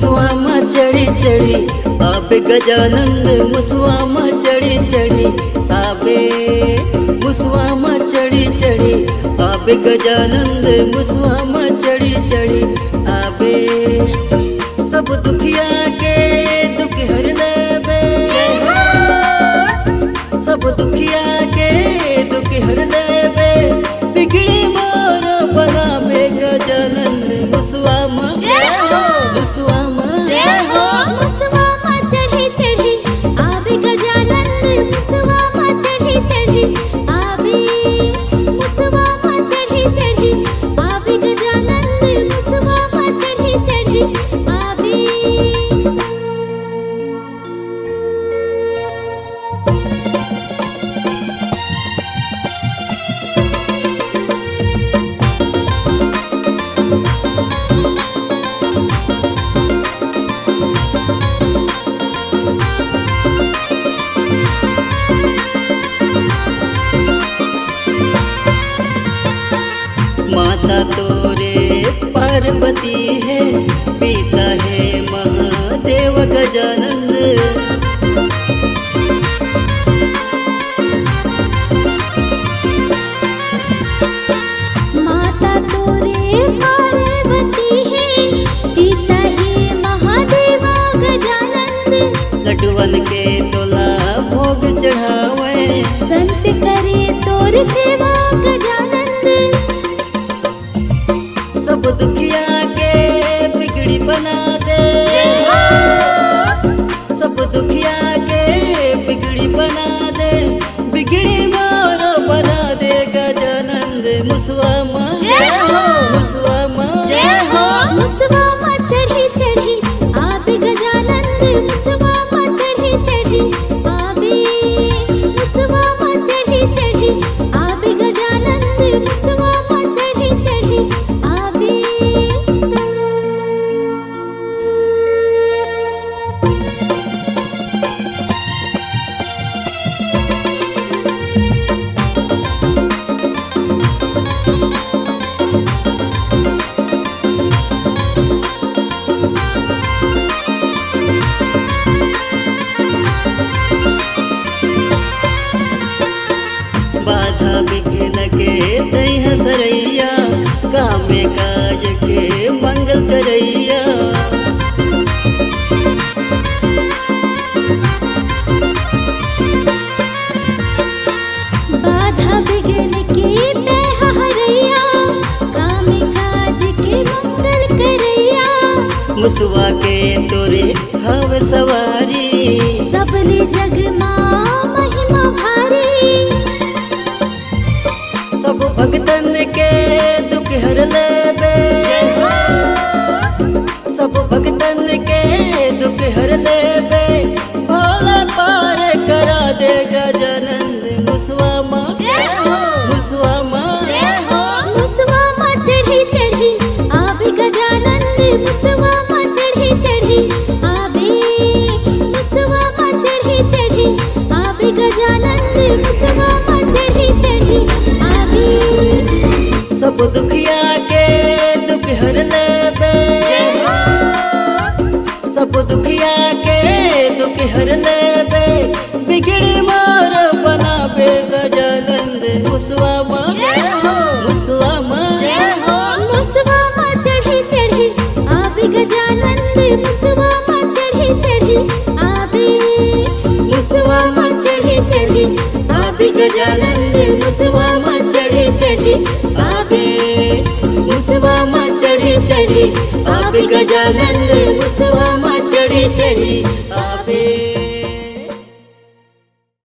मुसवामा चढ़ी चढ़ी आबे गजानंद मुसवामा चढ़ी चढ़ी आबे मुसवामा चढ़ी चढ़ी आबे गजानंद मुसवामा चढ़ी चढ़ी आबे सब दुखिया के दुख हर लेबे सब दुखिया के दुख हर लेबे बिगड़ी मोर बनाबे गजानंद मुसवामा मुसवामा मुसवामा चढ़ी चढ़ी आबे गजानंद मुसवामा चढ़ी चढ़ी आबे मुसवामा चढ़ी चढ़ी आबे गजानंद मुसवामा चढ़ी चढ़ी आबे माता तोरे पार्वती है पिता है महादेव गजानंद माता तोरे पार्वती है पिता है महादेव गजानंद लड्डुवन के तोला भोग चढ़ावे संत करे तोर सेवा गजानंद सब दुखिया के बिगड़ी बना दे सब दुखिया के बिगड़ी बना दे बिगड़ी मोर बना दे गजानंद मुसवामा मुसवामा मुसवामा चढ़ी चढ़ी आबे गजानंद मुसवामा चढ़ी चढ़ी आबे मुसवामा चढ़ी चढ़ी आबे गजानंद मुसवामा चढ़ी चढ़ी आबे बाधा बिघ्न के तई हसरैया कामे काज के मंगल करैया बाधा बिघ्न के तह हरैया काम काज के मंगल करैया मुसवा के तोरे हव सवारी सबले जग माँ महिमा भारी सब भगतन के दुख हर लेबे सब भगतन के दुख हर लेबे भोला पार करा दे गजानंद मुसवामा मुसवामा मुसवामा चढ़ी चढ़ी आबे गजानंद मुसवामा चढ़ी चढ़ी आबे मुसवामा चढ़ी चढ़ी आबे गजानंद मुसवामा चढ़ी चढ़ी आबे सब दुखिया के दुख हर लेबे सब दुखिया के दुख हर लेबे बिगड़ी मोर बनाबे गजानंद मुसवामा मुसवामा मुसवामा चढ़ी चढ़ी आबे गजानंद मुसवामा चढ़ी चढ़ी आबे मुसवामा चढ़ी चढ़ी आबे गजानंद मुसवामा चढ़ी चढ़ी आबे मुसवामा चढ़ी चढ़ी आबे गजानंद मुसवामा चढ़ी चढ़ी आबे